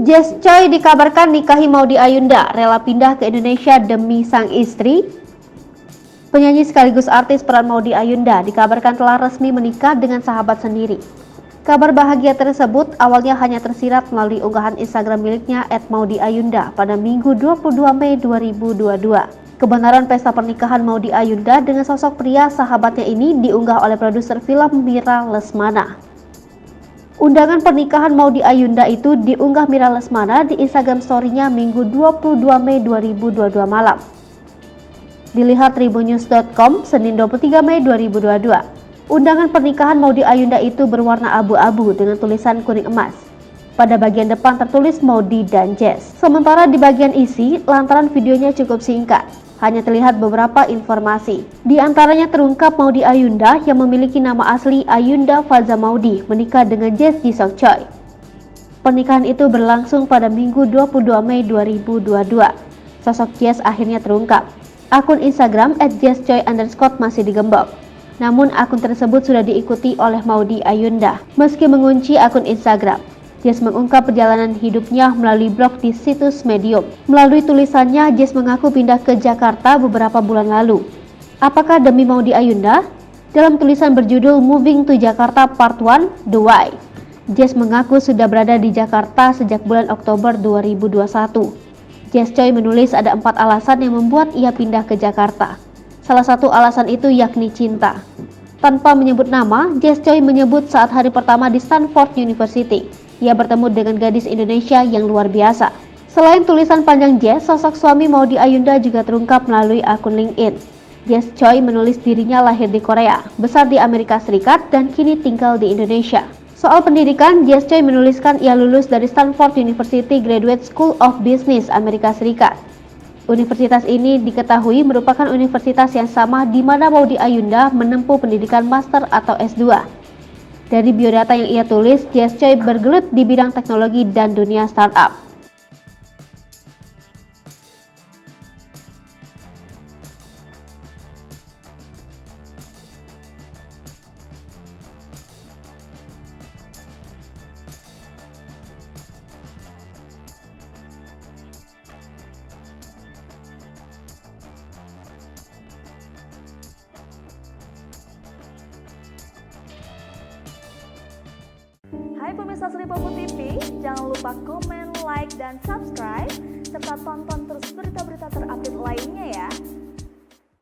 Jess Choi dikabarkan nikahi Maudy Ayunda, rela pindah ke Indonesia demi sang istri. Penyanyi sekaligus artis peran Maudy Ayunda dikabarkan telah resmi menikah dengan sahabat sendiri. Kabar bahagia tersebut awalnya hanya tersirat melalui unggahan Instagram miliknya @maudyayunda pada Minggu 22 Mei 2022. Kebenaran pesta pernikahan Maudy Ayunda dengan sosok pria sahabatnya ini diunggah oleh produser film Mira Lesmana. Undangan pernikahan Maudy Ayunda itu diunggah Mira Lesmana di Instagram story-nya Minggu 22 Mei 2022 malam. Dilihat tribunnews.com Senin 23 Mei 2022. Undangan pernikahan Maudy Ayunda itu berwarna abu-abu dengan tulisan kuning emas. Pada bagian depan tertulis Maudy dan Jess. Sementara di bagian isi, lantaran videonya cukup singkat, hanya terlihat beberapa informasi. Di antaranya terungkap Maudy Ayunda yang memiliki nama asli Ayunda Faza Maudy menikah dengan Jess Jisok Choi. Pernikahan itu berlangsung pada Minggu 22 Mei 2022. Sosok Jess akhirnya terungkap. Akun Instagram @jesschoi_ masih digembok. Namun akun tersebut sudah diikuti oleh Maudy Ayunda. Meski mengunci akun Instagram, Jess mengungkap perjalanan hidupnya melalui blog di situs Medium. Melalui tulisannya, Jess mengaku pindah ke Jakarta beberapa bulan lalu. Apakah demi Maudy Ayunda? Dalam tulisan berjudul Moving to Jakarta Part 1, The Why, Jess mengaku sudah berada di Jakarta sejak bulan Oktober 2021. Jess Choi menulis ada 4 alasan yang membuat ia pindah ke Jakarta. Salah satu alasan itu yakni cinta. Tanpa menyebut nama, Jess Choi menyebut saat hari pertama di Stanford University, ia bertemu dengan gadis Indonesia yang luar biasa. Selain tulisan panjang Jess, sosok suami Maudy Ayunda juga terungkap melalui akun LinkedIn. Jess Choi menulis dirinya lahir di Korea, besar di Amerika Serikat, dan kini tinggal di Indonesia. Soal pendidikan, Jess Choi menuliskan ia lulus dari Stanford University Graduate School of Business, Amerika Serikat. Universitas ini diketahui merupakan universitas yang sama di mana Maudy Ayunda menempuh pendidikan master atau S2. Dari biodata yang ia tulis, Jess Choi bergelut di bidang teknologi dan dunia startup. Hai pemirsa Sri Popo TV, jangan lupa komen, like, dan subscribe, serta tonton terus berita-berita terupdate lainnya ya.